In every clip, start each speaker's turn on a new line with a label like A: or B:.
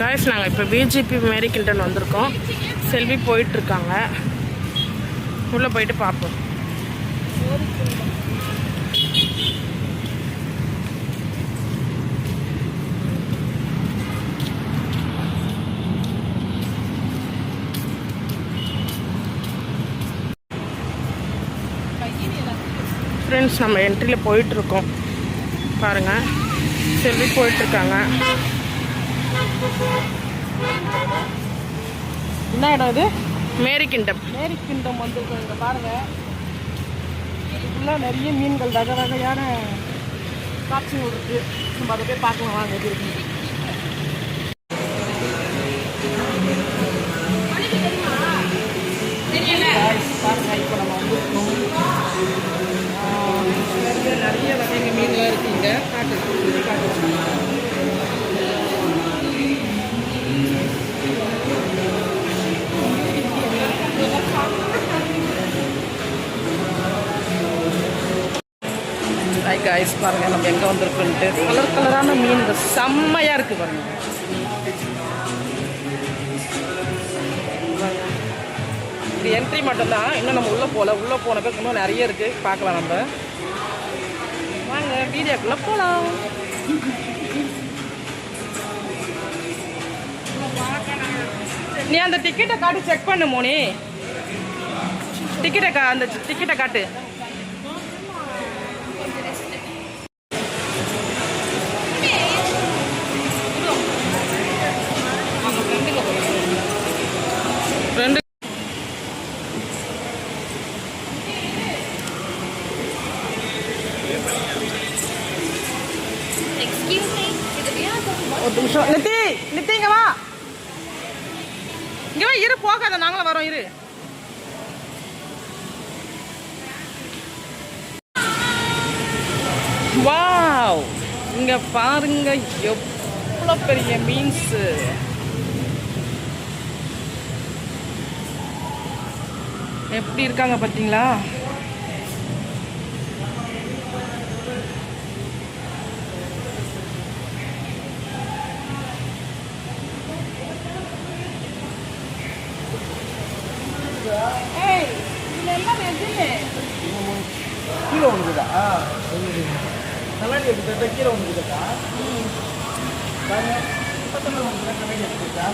A: Guys நாங்கள் இப்போ PGP மேரி கிண்டன் வந்திருக்கோம். செல்வி போயிட்டுருக்காங்க. உள்ளே போயிட்டு பார்ப்போம். ஃப்ரெண்ட்ஸ் நம்ம என்ட்ரியில் போயிட்டுருக்கோம். பாருங்கள், செல்வி போயிட்டுருக்காங்க. என்ன இடம் இது? மேரி கிண்டம். மேரி கிண்டம் வந்துருக்கோம். இங்கே பாருங்கள், இதுக்குள்ளே நிறைய மீன்கள் வகை வகையான காட்சிகள் இருக்குது. நம்ம அதை போய் பார்க்கலாம் வாங்க. எப்படி இருக்கு பாருங்கள். இப்போ நம்ம வந்துருக்கோம். நிறைய வகைங்க மீன்லாம் இருக்குது. இங்கே காட்டு ஹாய் காய்ஸ், பாருங்கள் நம்ம எங்கே வந்திருக்கோன்ட்டு. கலர் கலரான மீன்கள் செம்மையாக இருக்குது பாருங்கள். இது என்ட்ரி மட்டும்தான், இன்னும் நம்ம உள்ளே போன பேருக்கு இன்னும் நிறைய இருக்குது. பார்க்கலாம். நம்ம வாங்க வீடியோக்குள்ளே போகலாம். நீ அந்த டிக்கெட்டை காட்டி செக் பண்ணு மோனி. அந்த டிக்கெட்டை காட்டு. ரெண்டு ஒரு நிமிஷம். நித்தி இங்க வா. இங்க வா, இரு, போகாத, நாங்களும் வரோம், இரு. வாவ், இங்க பாருங்க எவ்வளோ பெரிய மீன்ஸ். எப்படி இருக்காங்க பார்த்தீங்களா?
B: கீழே ஒன்றுதா? கண்ணாடி எடுத்துட்டா கீழே ஒன்றுதா? கண்ணாடி எடுத்துட்டா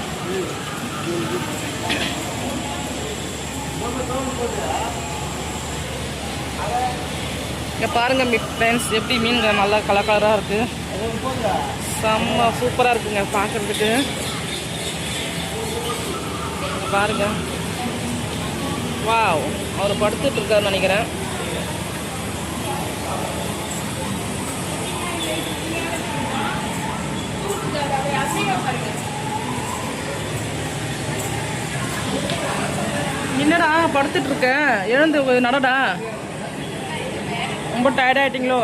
A: இங்கே பாருங்க ஃப்ரெண்ட்ஸ், எப்படி மீன்கள் நல்லா கலராக இருக்குது. செம்ம சூப்பராக இருக்குங்க பார்க்குறதுக்கு. பாருங்க, வாவ், அவர் படுத்துட்டு இருக்காருன்னு நினைக்கிறேன். என்னடா படுத்துட்டு இருக்க, எழுந்து நடடா. ரொம்ப டயர்ட் ஆயிட்டீங்களோ?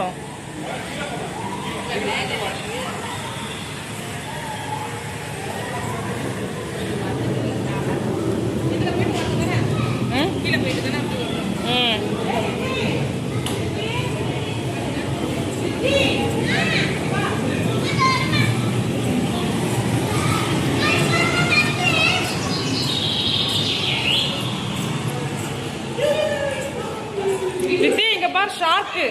A: நித்தி இங்க பார், ஷார்க்கு,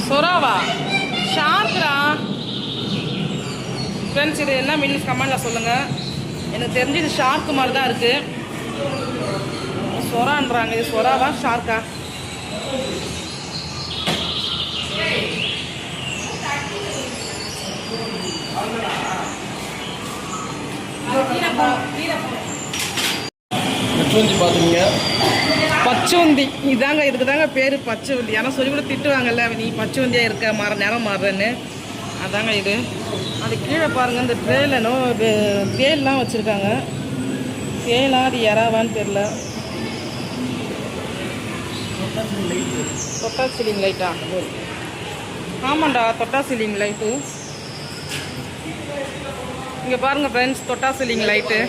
A: சொராவா, ஷார்க்குடா. ஃப்ரெண்ட்ஸ், இது என்ன மீன் கமெண்ட்ல சொல்லுங்க. எனக்கு தெரிஞ்சு இது ஷார்க்கு மாதிரி தான் இருக்கு. சொரான்றாங்க. இது சொராவா ஷார்க்கா? பச்சவந்தி இதாங்க. இதுக்கு தாங்க பேர் பச்சவந்தி. ஆனால் சொல்லி கூட திட்டுவாங்கல்ல, நீ பச்சவந்தியாக இருக்க, நிறம் மாறுறன்னு. அதாங்க இது. அது கீழே பாருங்கள், இந்த ட்ரேலனோ தேல்லாம் வச்சுருக்காங்க. தேலா அது யாராவான்னு தெரில. தொட்டா சீலிங் லைட்டா? ஆமாண்டா, தொட்டா சீலிங் லைட்டு. இங்கே பாருங்கள் ஃப்ரெண்ட்ஸ், தொட்டா சீலிங் லைட்டு.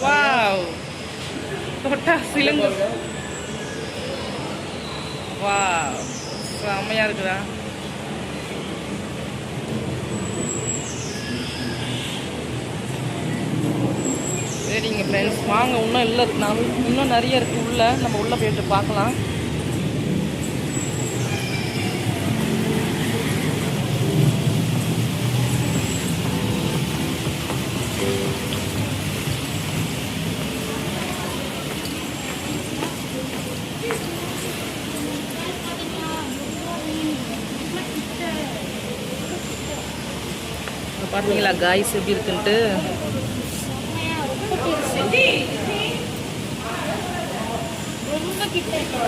A: வாவ், தொட்டா சிலிங். வாவ், செம்மையாக இருக்குதா? சரிங்க ஃப்ரெண்ட்ஸ், வாங்க. இன்னும் இல்லை, இன்னும் நிறைய இருக்குது உள்ளே. நம்ம உள்ளே போயிட்டு பார்க்கலாம். பார்த்தீங்களா காய்ஸ் எப்படி இருக்குன்ட்டு?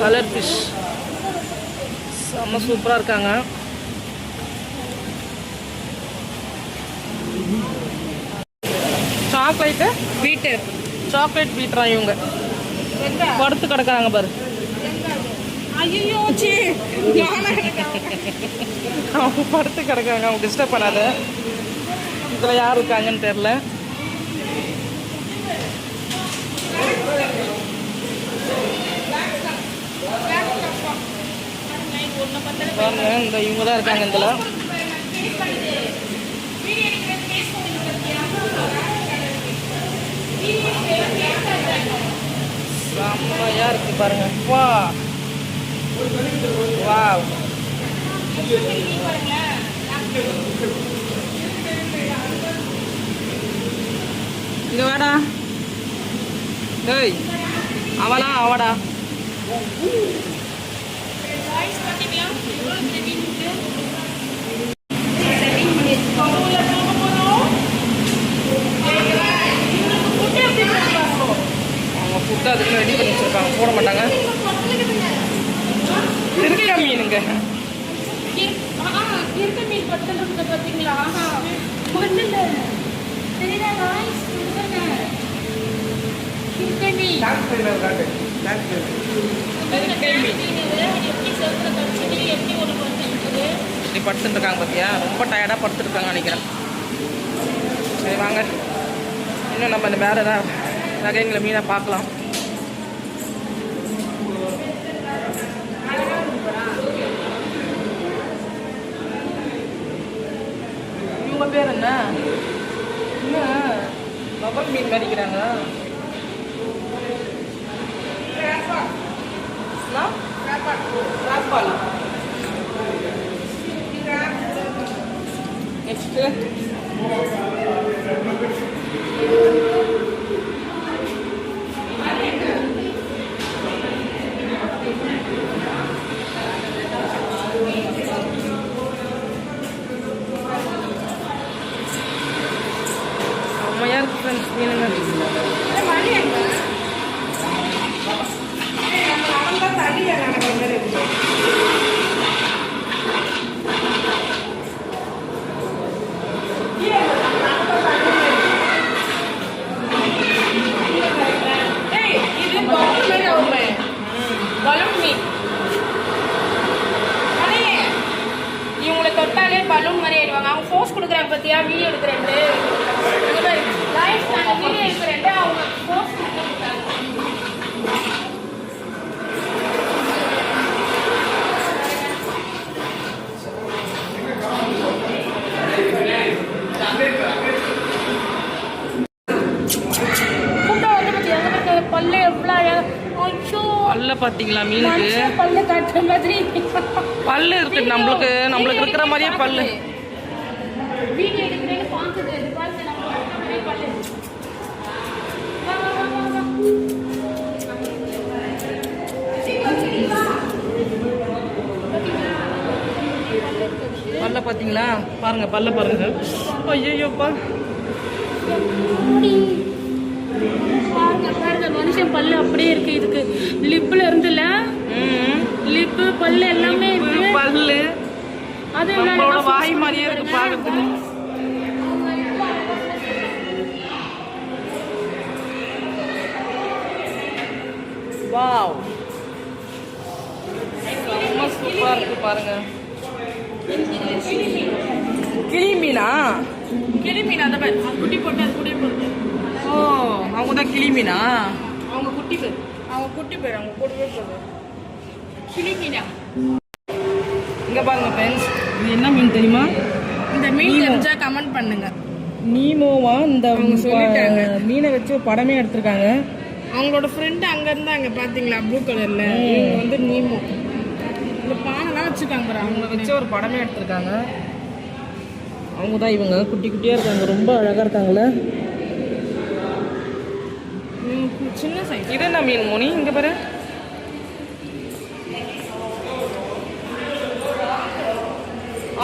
A: கலர் ஃபிஷ் செம்ம சூப்பராக இருக்காங்க. சாக்லேட்டு பீட்டர், சாக்லேட் பீட்டரா இவங்க படுத்து கிடக்குறாங்க பாரு.
C: ஐயோ
A: அவங்க படுத்து கிடக்குறாங்க, அவங்க டிஸ்டர்ப் பண்ணாத. இதில் யார் இருக்காங்கன்னு தெரில. பாருங்க, இந்த இவங்க தான் இருக்காங்க இதில். செம்மையாக இருக்கு பாருங்க. வா வாவ், இங்க வாடா. டேய், அவளா அவடா. அவங்க ஃபுட்டு அதுக்கு ரெடி பண்ணி வச்சிருக்காங்க, போட மாட்டாங்க. திருக்க மீனுங்க.
C: இருக்க மீன் பத்தல் இருக்குது பார்த்தீங்களா? ஒன்றும் சரிடா காய்ஸ், இருக்க மீன் எப்படி சேர்த்து கடிச்சிட்டு எப்படி ஒன்று படுத்துருக்குது.
A: இப்படி படுத்துருக்காங்க பார்த்தியா? ரொம்ப டயர்டாக படுத்துருக்காங்க நினைக்கிறேன். சரி வாங்க, இன்னும் நம்ம இந்த வேறு ஏதாவது வகைங்களை மீனை பார்க்கலாம். இவங்க பேர் என்ன? என்ன பபல் மீன் கடிக்கிறாங்க? நெக்ஸ்ட்டு செம்மையாக இருக்கு ஃப்ரெண்ட்ஸ் மீனுங்க.
C: இவங்களை தொட்டாலே பலூன் மாதிரி ஆயிடுவாங்க. அவங்க ஃபோர்ஸ் கொடுக்குறாங்க பார்த்தியா? வீடியோ எடுக்கிறேன் லைஃப் நான் வீடியோ எடுக்கிறேன். அவங்க ஃபோர்ஸ் கொடுக்குறாங்க. பல்லு எவ்வளோ
A: பல்ல பார்த்தீங்களா மீனுக்கு?
C: பல்லு காட்டுற மாதிரி
A: பல்லு இருக்கு. நம்மளுக்கு இருக்கிற மாதிரியே பல்லு.
C: வீடியோ எடுக்கிறேன்னு பார்த்துட்டு பல்லு.
A: பல்ல பார்த்தீங்களா? பாருங்க, பல்ல பாருங்க. ஐயோப்பா,
C: பாருங்க மனுஷன் பல்லு அப்படியே இருக்கு. இதுக்கு லிப்ல இருந்துல லிப்பு பல்லு எல்லாமே இருக்கு.
A: பல்லு
C: அது
A: நம்மளோட வாய் மாதிரியே இருக்கு பார்க்கறதுக்கு. வாவ், ரொம்ப சூப்பரா இருக்கு பாருங்க. கிளி மீனா?
C: கிளி மீன் அந்த மாதிரி குட்டி போட்டு அது குட்டி போட்டு.
A: ஓ, அவங்க தான் கிளி மீனா?
C: அவங்க குட்டி பேர் அவங்க கூடவே போகுது. கிளி மீனா
A: இங்கே பாருங்க ஃப்ரெண்ட்ஸ், இது என்ன மீன் தெரியுமா?
C: இந்த மீன் தெரிஞ்சா கமெண்ட் பண்ணுங்க.
A: நீமோவா? இந்த
C: அவங்க சொல்லிட்டாங்க.
A: மீனை வச்சு படமே எடுத்திருக்காங்க.
C: அவங்களோட ஃப்ரெண்டு அங்கே இருந்தாங்க பார்த்தீங்களா, ப்ளூ கலரில். இவங்க வந்து நீமோ. இந்த பானைலாம் வச்சுருக்காங்க பாரு,
A: அவங்க வச்சு ஒரு படமே எடுத்திருக்காங்க. அவங்க தான் இவங்க, குட்டி குட்டியாக இருக்காங்க, ரொம்ப அழகாக இருக்காங்களே.
C: சின்ன சைஸ்.
A: இது என்ன மீன் மோனி? இங்கே பாரு.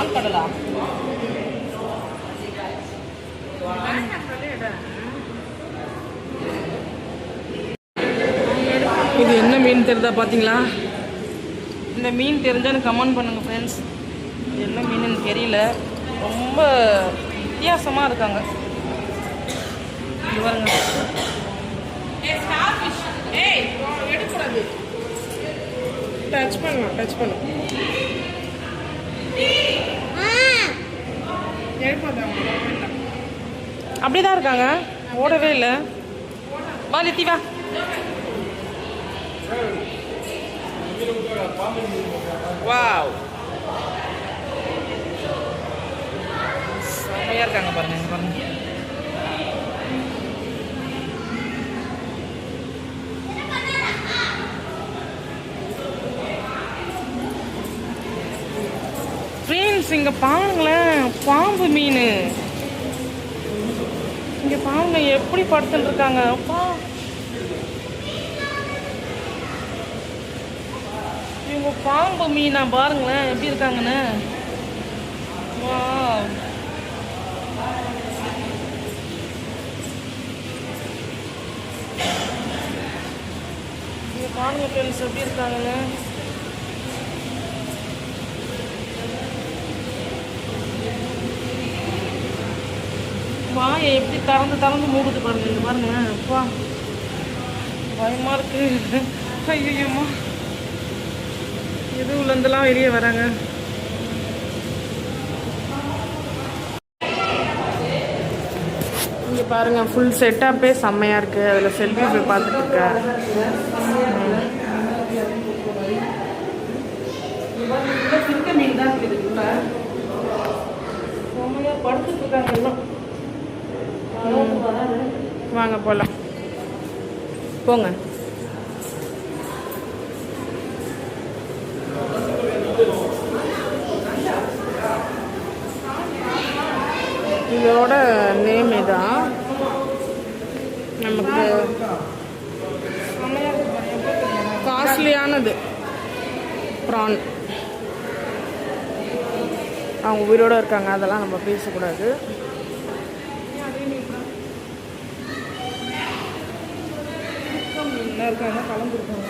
A: ஆழ்கடலா? இது என்ன மீன் தெரியுதா பார்த்தீங்களா? இந்த மீன் தெரிஞ்சான்னு கமெண்ட் பண்ணுங்கள் ஃப்ரெண்ட்ஸ். இது என்ன மீனுன்னு தெரியல, ரொம்ப வித்தியாசமாக இருக்காங்க. இது பாருங்க.
C: டச் பண்ணலாம், டச் பண்ணலாம்.
A: அப்படிதான் இருக்காங்க, ஓடவே இல்லை. வா லித்தி வா. வாவ், செம்மையா இருக்காங்க பாருங்க, இங்க பாருங்க. ஃப்ரெண்ட்ஸ், இங்க பாருங்களேன், பாம்பு மீன். இங்க பாருங்க எப்படி படுத்துட்டு இருக்காங்க. அப்பா, இவங்க பாம்பு மீனா பாருங்களேன் எப்படி இருக்காங்கன்னு. வாவ். இங்க பாருங்க ஃப்ரெண்ட்ஸ் எப்படி இருக்காங்கன்னு. வாயை எப்படி திறந்து திறந்து மூடுது பாருங்க, இங்க பாருங்க. அப்பா, பயமா இருக்கு. ஐயோம்மா, எது உள்ளந்தெல்லாம் வெளியே வராங்க. இங்கே பாருங்க, ஃபுல் செட்டப்பே செம்மையாக இருக்குது. அதில் செல்ஃபி போய் பார்த்துட்டு இருக்கேன். மீன் தான் இருக்குது, செம்மையாக படுத்துட்டு இருக்காங்க எல்லாம். வாங்க போகலாம், போங்க. இதோட நேம் இதான். நமக்கு காஸ்ட்லியானது ப்ரான். அவங்க உயிரோடு இருக்காங்க, அதெல்லாம் நம்ம பேசக்கூடாது. மீன்லாம் இருக்காங்க, கலந்துருக்காங்க.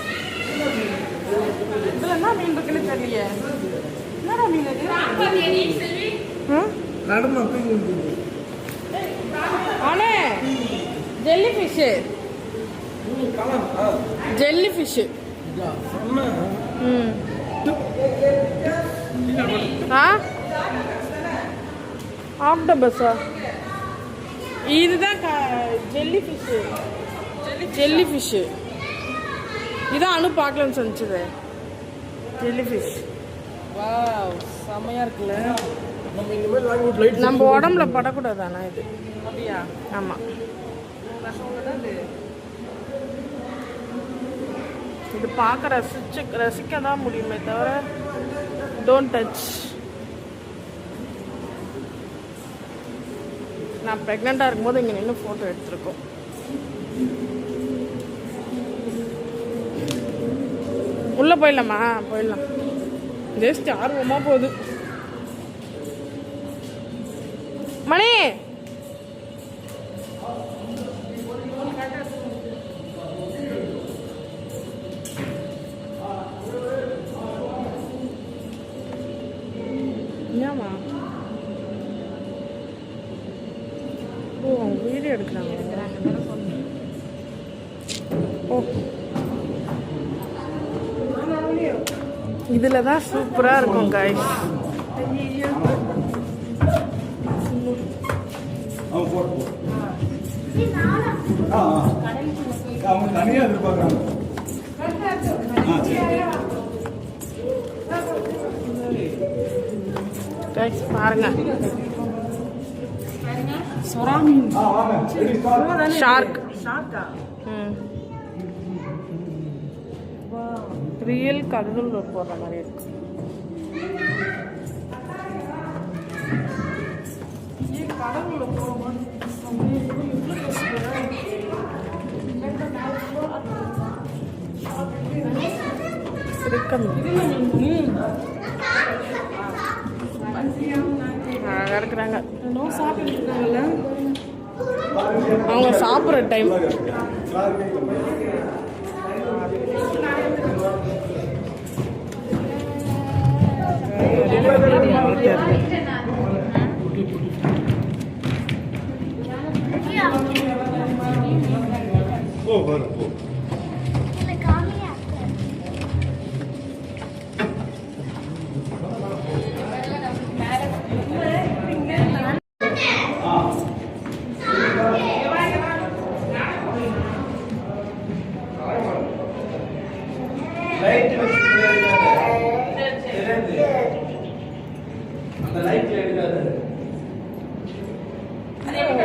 A: இதில் என்ன மீன் இருக்குன்னு தெரியலையே. என்னடா மீன் அது? ஆனே ஜெல்லி ஃபிஷ்ஷு, ஜெல்லி ஃபிஷ்ஷு. ஆக்டோபஸா? இதுதான் ஜெல்லி ஃபிஷ்ஷு, ஜெல்லி ஃபிஷ்ஷு. இதான் அனு பார்க்கலன்னு சொன்னிச்சுது, ஜெல்லி ஃபிஷ். வாவ், செம்மையாக இருக்குல்ல. நம்ம உடம்புல படக்கூடாது ஆனால் இது. அப்படியா? ஆமாம். இது பார்க்க ரசிக்க தான் முடியுமே தவிர டோன்ட் டச். நான் ப்ரெக்னெண்ட்டாக இருக்கும்போது இங்கே நின்று ஃபோட்டோ எடுத்திருக்கோம். உள்ளே போயிடலாமா? போயிடலாம். ஜஸ்ட் ஆர்வமாக போகுது. மணி, ஏமா? ஓ, அவங்க வீடியோ எடுக்கிறாங்க. ஓ, இதில் தான் சூப்பராக இருக்கும் காய்ஸ்.
B: தனியாக எதிர்பார்க்குறாங்க.
C: Guys, பாருங்க சுறா மீன் ஷார்க்
A: ஷார்க்கா?
C: ரியல் கடலுள்ள போடுற மாதிரி இருக்கு. கடலுள்ள போகிறோம் இருக்கிறாங்க. சாப்பிட்டு இருக்காங்கல்ல, அவங்க சாப்பிட்ற டைம்.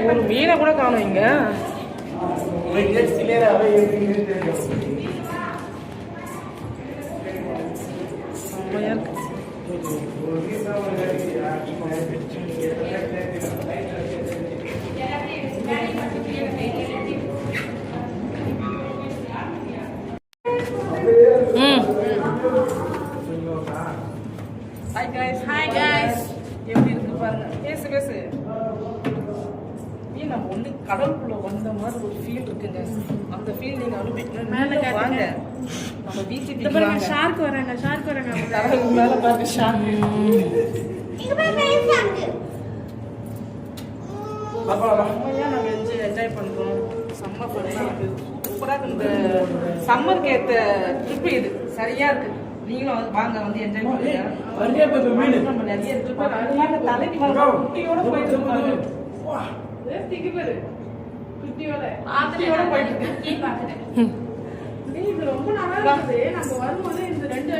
C: ஒரு மீனை கூட காணும் இங்க. செம்மையா இருக்கு.
A: ஹாய் கைஸ், எப்படி இருக்கு பாருங்க. பேசு பேசு. நம்ம வந்து கடலுக்குள்ள வந்த மாதிரி ஒரு ஃபீல் இருக்குங்க. அந்த ஃபீல் நீங்க அனுபவிக்கணும். மேல வாங்க, நம்ம பீச்சுக்கு வாங்க.
C: ஷார்க் வராங்க, ஷார்க் வராங்க.
A: கடலுக்கு மேல பாருங்க ஷார்க்.
D: இங்க போய் பேசாங்க.
A: நம்ம என்ஜாய் பண்றோம். செம்ம பண்ணா சூப்பரா இந்த சம்மருக்கு ஏத்த ட்ரிப் இது சரியா இருக்கு. நீங்களும் வந்து வாங்க, வந்து என்ஜாய் பண்ணுங்க. நம்ம நிறைய ட்ரிப் தலைக்கு வாங்க. குட்டியோட போயிட்டு இருக்காங்க.
C: ரொம்ப நல்லா இருக்குது. நம்ம வரும்போது இந்த 2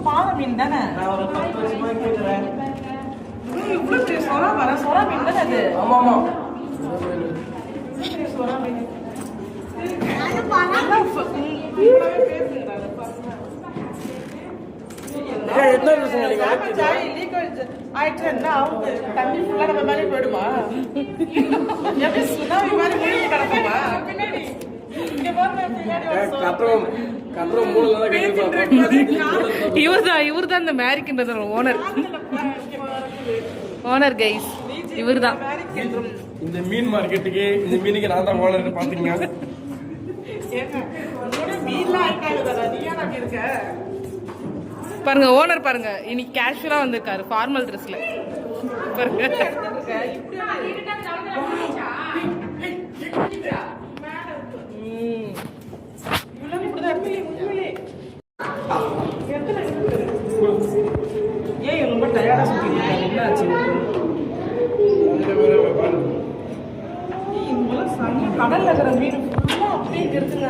A: பாறை மீன் தானே? இவ்வளவு பெரிய சொரா வர சொரா மீன் தானே அது? சொரா மீன் தண்ணி ஃபுல்லா நம்ம மேலே போயிடுமா? எப்படி சுனாமி மாதிரி மூழ்கி கிடக்குமா? பின்னாடி இங்க
C: இவர்தான் இந்த மேரிக்கின்றது ஓனர் கைஸ். இவர்தான்
B: இந்த மீன் மார்க்கெட்டுக்கு, இந்த மீனுக்கு நான் தான் ஓனர். பாத்தீங்க
C: பாருங்க, ஓனர் பாருங்க. இன்னைக்கு கேஷுவலா வந்திருக்காரு, ஃபார்மல் ட்ரெஸ்ல பாருங்க.
A: ஏன் ரொம்ப டயர்டா சுத்திட்டு இருக்காங்க? என்ன ஆச்சு? கடல்ல இருக்கிற மீன் ஃபுல்லா அப்படியே இருக்குங்க.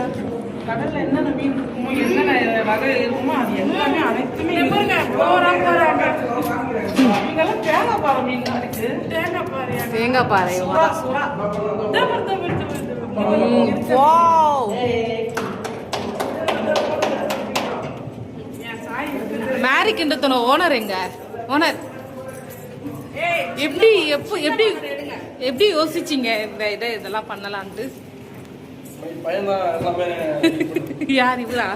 A: கடல்ல என்னென்ன மீன் இருக்குமோ, என்னென்ன வகை இருக்குமோ, அது எல்லாமே அனைத்துமே இதெல்லாம் தேங்காய் பாறை மீன் தான் இருக்கு.
C: தேங்காய் பாறை.
A: சுறா
C: மேரிக்கின்றதோட ஓனர் எங்க? ஓனர் எப்படி எப்படி எப்படி யோசிச்சீங்க இதெல்லாம் பண்ணலான்ட்டு? யார் இவரா?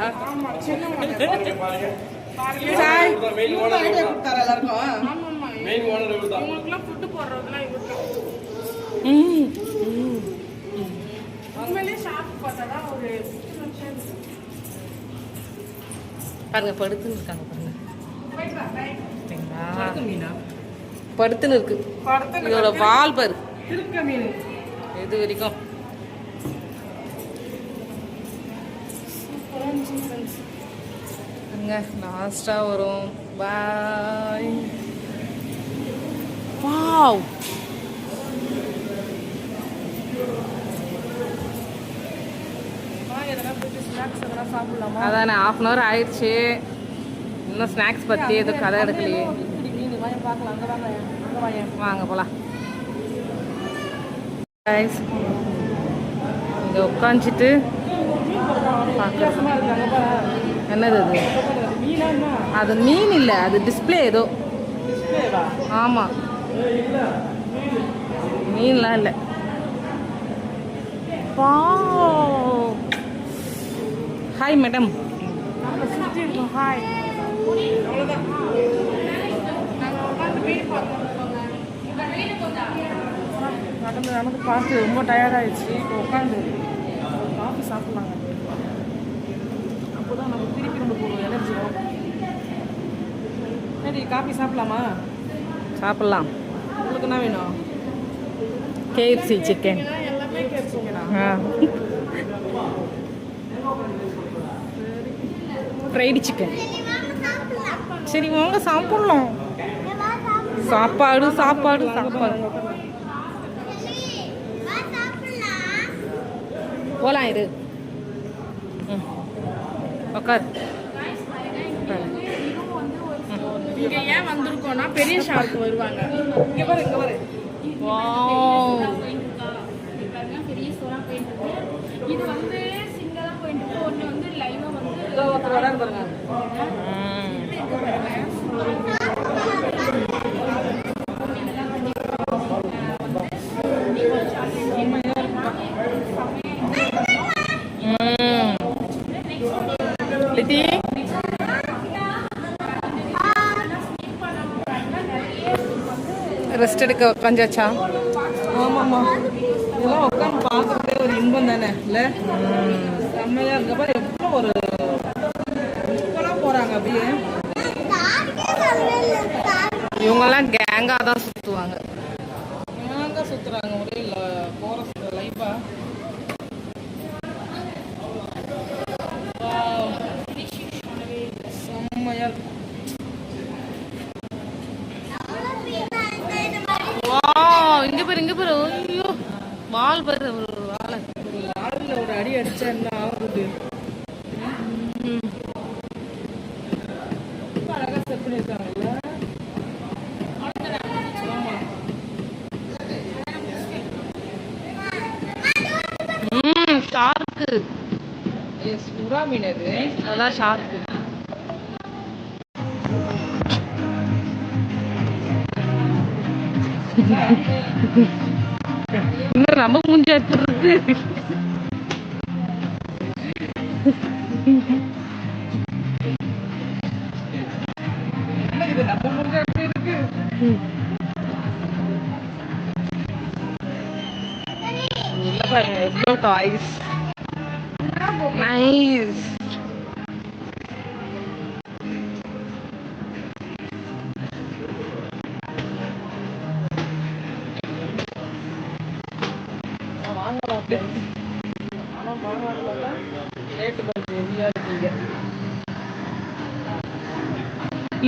C: பாருங்க, படுத்துன்னு இருக்காங்க பாருங்க. படுத்துன்னு இருக்கு. இதோட வால் பாரு. இது வரைக்கும் லாஸ்டா வரும். பாய். வாவ், அதானே 1/2 hour ஆயிடுச்சு.
A: இன்னும் ஸ்நாக்ஸ் பற்றி எதுவும் கதை எடுக்கலையே.
B: மீன் வாங்கி பார்க்கலாம். அங்கே வாங்க, அங்கே வாங்க.
A: வாங்க போகலாம். இங்கே உட்காந்துட்டு என்னது அது? அது மீன் இல்லை, அது டிஸ்பிளே ஏதோ. ஆமாம், மீன்லாம் இல்லை. Hi madam.
C: ஹாய்.
A: நடந்து நடந்து பார்த்து ரொம்ப டயர்டாகிடுச்சு. இப்போ உட்காந்து காஃபி சாப்பிட்லாங்க. அப்போ தான் நம்ம திருப்பி நம்ம ஒரு எனர்ஜி வரும். சரி, காஃபி சாப்பிட்லாமா? சாப்பிட்லாம். உங்களுக்கு என்ன வேணும்? KFC chicken.
C: எல்லாமே கேட்போங்கடா.
A: Fried chicken. சரி வாங்க சாப்பிட்லாம். சாப்பாடு சாப்பாடு சாப்பாடு போகலாம். இரு, உட்கார்.
C: இங்க ஏன் வந்திருக்கோம்னா பெரிய ஷார்க் வருவாங்க.
A: இங்கே பாரு, இங்கே பாரு.
C: பெரிய சோறா போயிட்டு இது வந்து சிங்கிளா போயிட்டு ஒன்று வந்து லைவா வந்து
A: ஒருத்தர் வராரு பாருங்க. லிட்டி ரெஸ்ட் எடுக்க உட்காந்தாச்சா? ஆமாம்மா, இதெல்லாம் உட்காந்து பார்க்குறதே ஒரு இன்பம் தானே இல்லை? செம்மையாக இருக்கப்ப எவ்வளோ ஒரு இப்போலாம் போகிறாங்க அப்படியே. இவங்கெல்லாம் கேங்காக தான் சுற்றுவாங்க. கேங்காக சுற்றுறாங்க. ஒரே ஃபாரஸ்ட் லைஃபாக. செம்மையாக இருக்கும். இங்கே பாரு, இங்கே பாரு. ஐயோ, வால் பாரு. ஒரு வாழை, ஒரு வாழில் ஒரு அடி அடிச்சா என்ன ஆகுது? அழகாக செட் பண்ணியிருக்காங்கல்ல. ஷார்க்கு. சுறா மீன் அது. அதான் ஷார்க்கு. இன்னும் நம்ம மூஞ்சா இருக்கு. நம்ம மூஞ்சா எப்படி இருக்கு? எவ்வளோ டாய்ஸ். நைஸ்.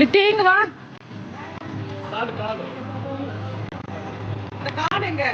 A: லிட்டிங்க வா. இந்த கார்டு எங்க?